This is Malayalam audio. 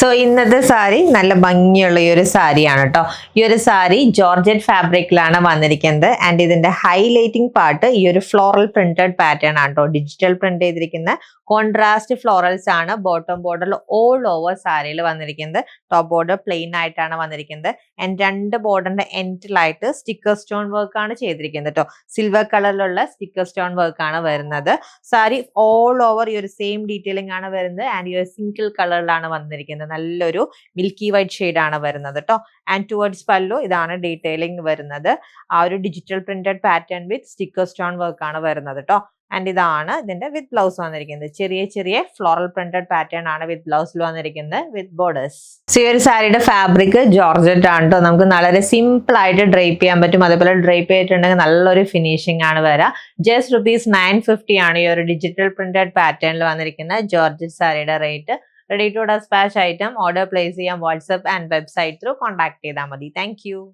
സോ ഇന്നത്തെ സാരി നല്ല ഭംഗിയുള്ള ഈ ഒരു സാരിയാണ് കേട്ടോ. ഈ ഒരു സാരി ജോർജറ്റ് ഫാബ്രിക്കിലാണ് വന്നിരിക്കുന്നത്. ആൻഡ് ഇതിന്റെ ഹൈലൈറ്റിംഗ് പാർട്ട് ഈ ഒരു ഫ്ലോറൽ പ്രിന്റഡ് പാറ്റേൺ ആണ് കേട്ടോ. ഡിജിറ്റൽ പ്രിന്റ് ചെയ്തിരിക്കുന്ന കോൺട്രാസ്റ്റ് ഫ്ലോറൽസ് ആണ് ബോട്ടം ബോർഡറിൽ ഓൾ ഓവർ സാരിയിൽ വന്നിരിക്കുന്നത്. ടോപ്പ് ബോർഡർ പ്ലെയിൻ ആയിട്ടാണ് വന്നിരിക്കുന്നത്. ആൻഡ് രണ്ട് ബോർഡറിന്റെ എൻഡിലായിട്ട് സ്റ്റിക്കർ സ്റ്റോൺ വർക്ക് ആണ് ചെയ്തിരിക്കുന്നത് കേട്ടോ. സിൽവർ കളറിലുള്ള സ്റ്റിക്കർ സ്റ്റോൺ വർക്ക് ആണ് വരുന്നത്. സാരി ഓൾ ഓവർ ഈ ഒരു സെയിം ഡീറ്റെയിലിംഗ് ആണ് വരുന്നത്. ആൻഡ് ഈ ഒരു സിംഗിൾ കളറിലാണ് വന്നിരിക്കുന്നത്. നല്ലൊരു മിൽക്കി വൈറ്റ് ഷെയ്ഡ് ആണ് വരുന്നത് കേട്ടോ. ആൻഡ് ടുവേർഡ്സ് പല്ലു ഇതാണ് ഡീറ്റെയിലിംഗ് വരുന്നത്. ആ ഒരു ഡിജിറ്റൽ പ്രിന്റഡ് പാറ്റേൺ വിത്ത് സ്റ്റിക്കർ സ്റ്റോൺ വർക്ക് ആണ് വരുന്നത് കേട്ടോ. ആൻഡ് ഇതാണ് ഇതിന്റെ വിത്ത് ബ്ലൗസ് വന്നിരിക്കുന്നത്. ചെറിയ ചെറിയ ഫ്ലോറൽ പ്രിന്റഡ് പാറ്റേൺ ആണ് വിത്ത് ബ്ലൗസിൽ വന്നിരിക്കുന്നത് വിത്ത് ബോർഡേഴ്സ്. സോ ഈ ഒരു സാരിയുടെ ഫാബ്രിക് ജോർജറ്റ് ആണ് കേട്ടോ. നമുക്ക് വളരെ സിമ്പിൾ ആയിട്ട് ഡ്രൈപ്പ് ചെയ്യാൻ പറ്റും. അതേപോലെ ഡ്രൈപ്പ് ചെയ്തിട്ടുണ്ടെങ്കിൽ നല്ലൊരു ഫിനിഷിംഗ് ആണ് വരിക. ജസ്റ്റ് ₹950 ആണ് ഈ ഒരു ഡിജിറ്റൽ പ്രിന്റഡ് പാറ്റേണിൽ വന്നിരിക്കുന്ന ജോർജറ്റ് സാരിയുടെ rate. Ready to dispatch item order place ചെയ്യാം WhatsApp and website through contact ചെയ്താൽ മതി. താങ്ക്